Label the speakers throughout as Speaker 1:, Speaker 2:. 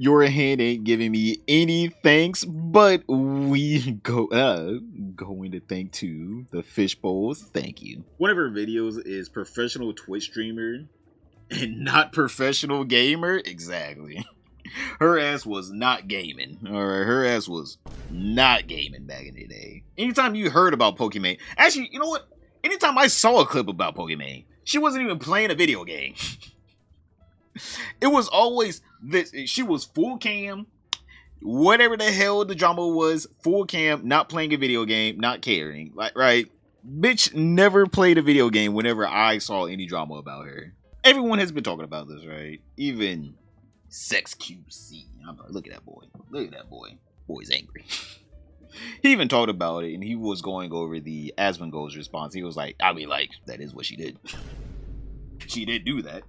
Speaker 1: Your hand ain't giving me any thanks, but we going to thank to the fishbowl. Thank you. One of her videos is professional Twitch streamer and not professional gamer. Exactly. Her ass was not gaming. Alright, her ass was not gaming back in the day. Anytime you heard about Pokimane, actually, you know what? Anytime I saw a clip about Pokimane, she wasn't even playing a video game. It was always this. She was full cam, whatever the hell the drama was, full cam, not playing a video game, not caring. Like, right? Bitch never played a video game whenever I saw any drama about her. Everyone has been talking about this, right? Even XQC. I'm like, look at that boy. Look at that boy. Boy's angry. He even talked about it, and he was going over the Asmongold's response. He was like, I mean, like, that is what she did. She did do that.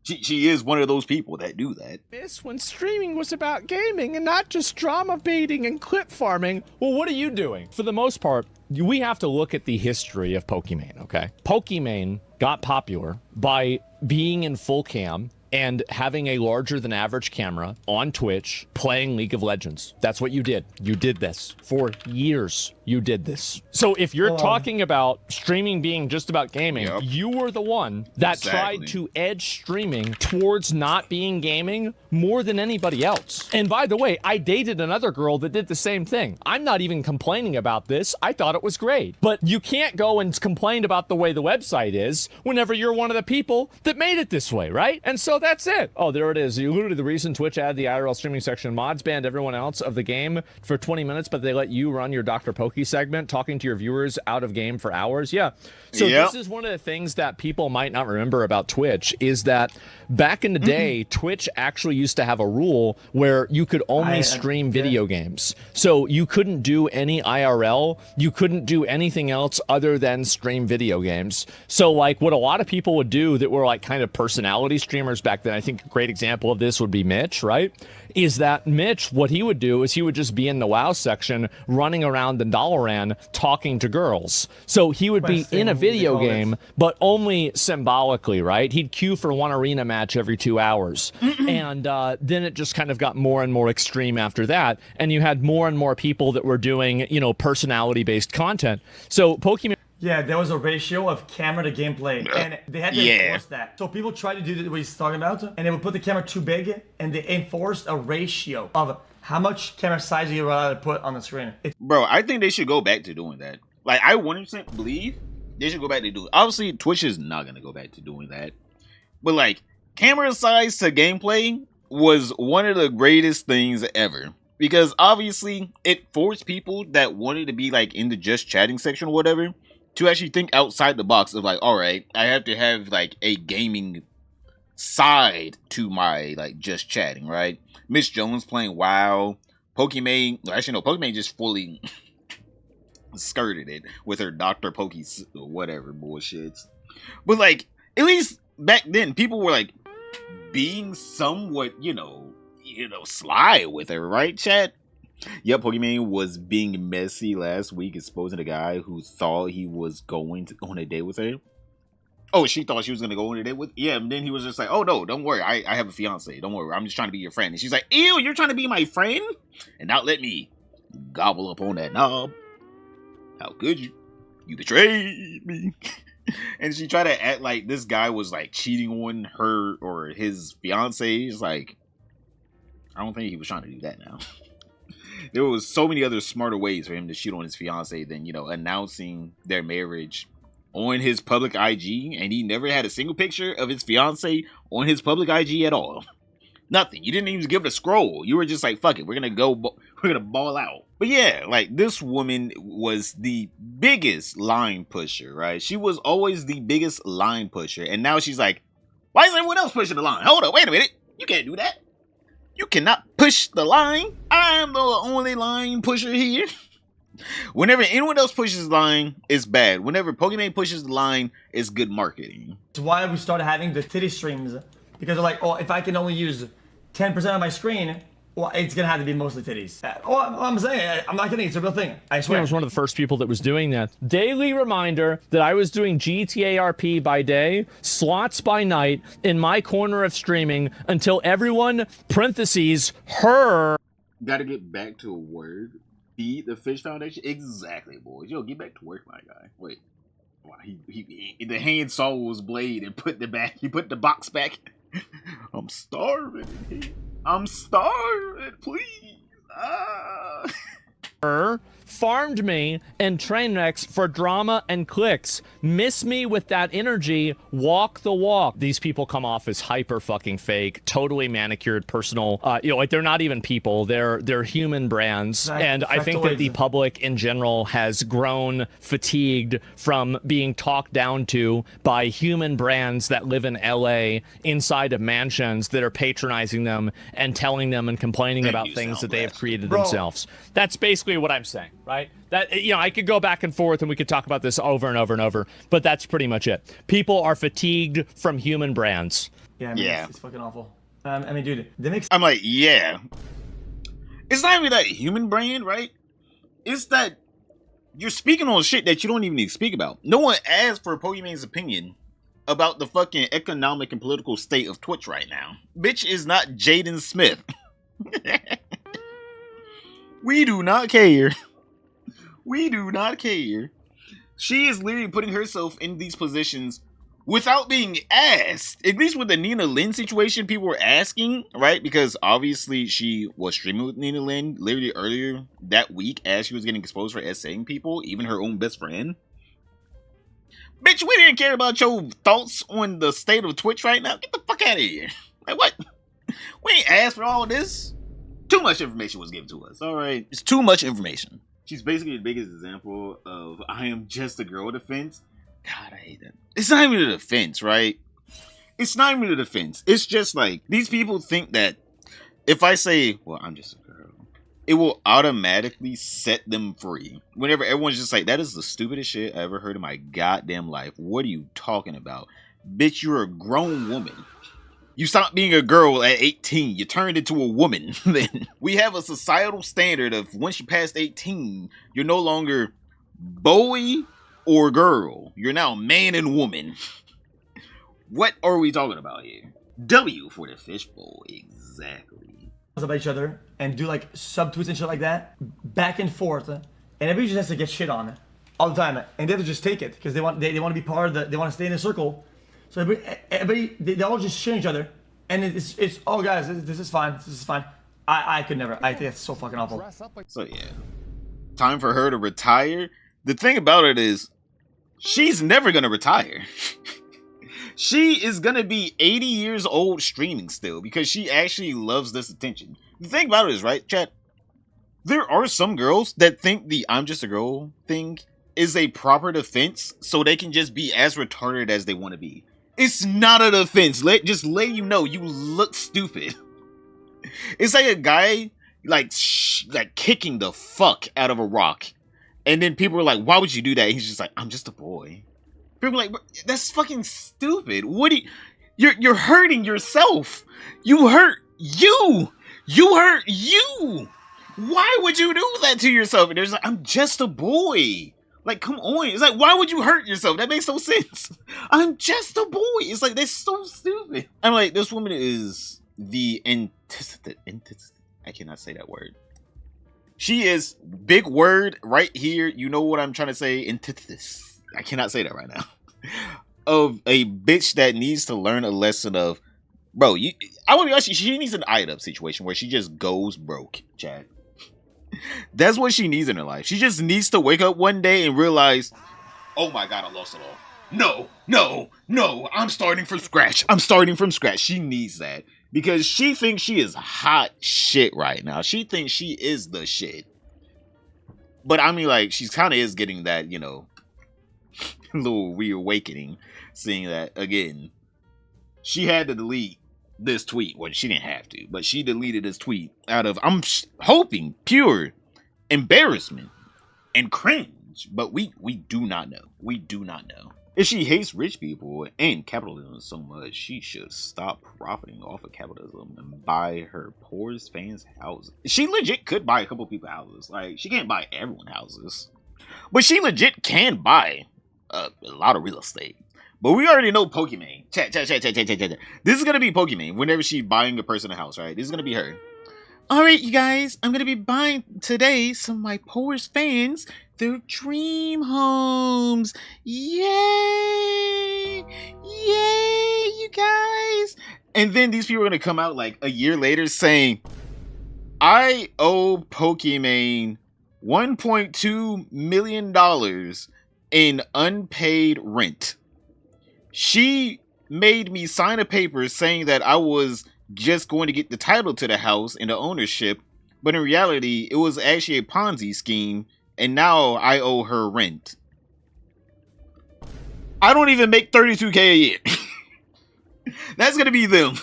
Speaker 1: She is one of those people that do that.
Speaker 2: This when streaming was about gaming and not just drama baiting and clip farming. Well, what are you doing? For the most part, we have to look at the history of Pokimane, okay? Pokimane got popular by being in full cam and having a larger than average camera on Twitch playing League of Legends. That's what you did. You did this for years. You did this. So if you're talking about streaming being just about gaming, you were the one that tried to edge streaming towards not being gaming more than anybody else. And by the way, I dated another girl that did the same thing. I'm not even complaining about this. I thought it was great. But you can't go and complain about the way the website is whenever you're one of the people that made it this way, right? And so that's it. Oh, there it is. Literally the reason Twitch added the IRL streaming section. Mods banned everyone else of the game for 20 minutes, but they let you run your Dr. Poki segment talking to your viewers out of game for hours. Yeah. So this is one of the things that people might not remember about Twitch is that back in the day, Twitch actually used to have a rule where you could only stream video games. So you couldn't do any IRL. You couldn't do anything else other than stream video games. So like what a lot of people would do that were like kind of personality streamers back then, I think a great example of this would be Mitch, right? Is that Mitch, what he would do is he would just be in the WoW section running around the Dalaran talking to girls. So he would be in a video game, but only symbolically, right? He'd queue for one arena match every 2 hours. And then it just kind of got more and more extreme after that. And you had more and more people that were doing, you know, personality-based content. So Pokimane...
Speaker 3: Yeah, there was a ratio of camera to gameplay, and they had to enforce that. So people tried to do what he's talking about, and they would put the camera too big, and they enforced a ratio of how much camera size you were allowed to put on the screen.
Speaker 1: Bro, I think they should go back to doing that. Like, I 100% believe they should go back to do it. Obviously, Twitch is not going to go back to doing that. But, like, camera size to gameplay was one of the greatest things ever. Because, obviously, it forced people that wanted to be, like, in the just chatting section or whatever to actually think outside the box of like, all right, I have to have like a gaming side to my like just chatting, right? Miss Jones playing WoW, Pokimane. Actually, no, Pokimane just fully skirted it with her Dr. Poki or whatever bullshits. But like, at least back then, people were like being somewhat, you know, sly with her, right, chat? Yep, Pokimane was being messy last week, exposing a guy who thought he was going on a date with her. Oh, she thought she was going to go on a date with... Yeah, and then he was just like, oh, no, don't worry. I have a fiance. Don't worry. I'm just trying to be your friend. And she's like, ew, you're trying to be my friend? And not let me gobble up on that knob. How could you? You betrayed me. And she tried to act like this guy was, like, cheating on her or his fiance. It's like, I don't think he was trying to do that now. There was so many other smarter ways for him to cheat on his fiance than, you know, announcing their marriage on his public IG. And he never had a single picture of his fiance on his public IG at all. Nothing. You didn't even give it a scroll. You were just like, fuck it. We're going to ball out. But yeah, like this woman was the biggest line pusher, right? She was always the biggest line pusher. And now she's like, why is everyone else pushing the line? Hold up. Wait a minute. You can't do that. You cannot push the line. I'm the only line pusher here. Whenever anyone else pushes the line, it's bad. Whenever Pokimane pushes the line, it's good marketing.
Speaker 3: That's why we started having the titty streams. Because they're like, oh, if I can only use 10% of my screen, Well, it's gonna have to be mostly titties. I'm saying, I'm not kidding. It's a real thing. I swear.
Speaker 2: I was one of the first people that was doing that. Daily reminder that I was doing GTARP by day, slots by night, in my corner of streaming until everyone, parentheses, her.
Speaker 1: Gotta get back to work. Feed the Fish Foundation. Exactly, boys. Yo, get back to work, my guy. Wait. Wow, he the hand saw his blade and put the box back. I'm starving. I'm starving. Please.
Speaker 2: Her farmed me and train wrecks for drama and clicks. Miss me with that energy. Walk the walk. These people come off as hyper fucking fake, totally manicured, personal. Like they're not even people. They're human brands. And I think that the public in general has grown fatigued from being talked down to by human brands that live in LA inside of mansions that are patronizing them and telling them and complaining about things that they have created themselves. That's basically what I'm saying, right? That, I could go back and forth and we could talk about this over and over and over, but that's pretty much it. People are fatigued from human brands.
Speaker 3: Yeah, I mean, it's fucking awful. I mean, dude, they make.
Speaker 1: I'm like, yeah. It's not even that human brand, right? It's that you're speaking on shit that you don't even need to speak about. No one asked for Pokimane's opinion about the fucking economic and political state of Twitch right now. Bitch is not Jaden Smith. We do not care. We do not care. She is literally putting herself in these positions without being asked. At least with the Nina Lynn situation, people were asking, right? Because obviously she was streaming with Nina Lynn literally earlier that week as she was getting exposed for essaying people, even her own best friend. Bitch, we didn't care about your thoughts on the state of Twitch right now. Get the fuck out of here. Like, what? We ain't asked for all this. Too much information was given to us, alright? It's too much information. She's basically the biggest example of I am just a girl defense. God, I hate that. It's not even a defense, right? It's not even a defense. It's just like, these people think that if I say, well, I'm just a girl, it will automatically set them free. Whenever everyone's just like, that is the stupidest shit I ever heard in my goddamn life. What are you talking about? Bitch, you're a grown woman. You stopped being a girl at 18. You turned into a woman. Then we have a societal standard of once you pass 18, you're no longer boy or girl. You're now man and woman. What are we talking about here? W for the fishbowl. Exactly.
Speaker 3: About each other and do like subtweets and shit like that, back and forth, and everybody just has to get shit on all the time, and they have to just take it because they want to be part of the, they want to stay in the circle. So everybody they all just shit each other, and it's oh guys, this is fine, this is fine. I could never. I think it's so fucking awful.
Speaker 1: So yeah, time for her to retire. The thing about it is, she's never gonna retire. She is gonna be 80 years old streaming still because she actually loves this attention. The thing about it is, right, chat? There are some girls that think the I'm just a girl thing is a proper defense so they can just be as retarded as they want to be. It's not a defense. Just let you know you look stupid. It's like a guy like kicking the fuck out of a rock. And then people are like, why would you do that? And he's just like, I'm just a boy. People are like, that's fucking stupid. What do you're hurting yourself. You hurt you. You hurt you. Why would you do that to yourself? And there's like, I'm just a boy. Like, come on. It's like, why would you hurt yourself? That makes no sense. I'm just a boy. It's like, that's so stupid. I'm like, this woman is the antithesis. I cannot say that word. She is, big word right here. You know what I'm trying to say? Antithesis. I cannot say that right now. Of a bitch that needs to learn a lesson of, bro, I want to be honest, she needs an IDUP situation where she just goes broke, Chad. That's what she needs in her life. She just needs to wake up one day and realize, oh my god, I lost it all. No, I'm starting from scratch. She needs that. Because she thinks she is hot shit right now. She thinks she is the shit. But I mean, like, she kind of is getting that, you know, little reawakening, seeing that again. She had to delete this tweet. Well, she didn't have to, but she deleted this tweet out of, I'm hoping, pure embarrassment and cringe. But we do not know. We do not know. If she hates rich people and capitalism so much, she should stop profiting off of capitalism and buy her poorest fans houses. She legit could buy a couple people houses. Like, she can't buy everyone houses. But she legit can buy a lot of real estate. But we already know Pokimane. Chat. This is going to be Pokimane whenever she's buying a person a house, right? This is going to be her. Alright, you guys, I'm going to be buying today some of my poorest fans their dream homes. Yay! Yay, you guys! And then these people are going to come out like a year later saying, I owe Pokimane $1.2 million in unpaid rent. She made me sign a paper saying that I was just going to get the title to the house and the ownership, but in reality, it was actually a Ponzi scheme, and now I owe her rent. I don't even make $32K a year. That's gonna be them.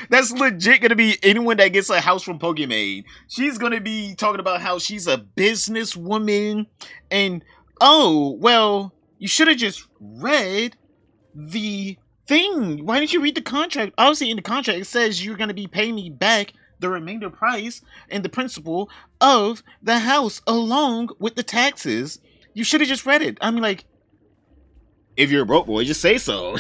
Speaker 1: That's legit gonna be anyone that gets a house from Pokimane. She's gonna be talking about how she's a businesswoman, and oh, well, you should have just read the thing. Why didn't you read the contract? Obviously, in the contract, it says you're going to be paying me back the remainder price and the principal of the house along with the taxes. You should have just read it. I mean, like, if you're a broke boy, just say so.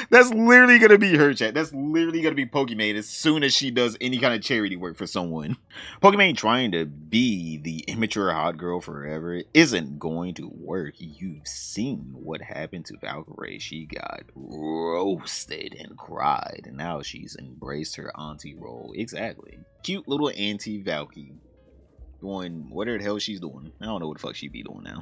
Speaker 1: That's literally going to be her, chat. That's literally going to be Pokimane as soon as she does any kind of charity work for someone. Pokimane trying to be the immature hot girl forever isn't going to work. You've seen what happened to Valkyrie. She got roasted and cried, and now she's embraced her auntie role. Exactly. Cute little auntie Valky. Doing whatever the hell she's doing. I don't know what the fuck she be doing now.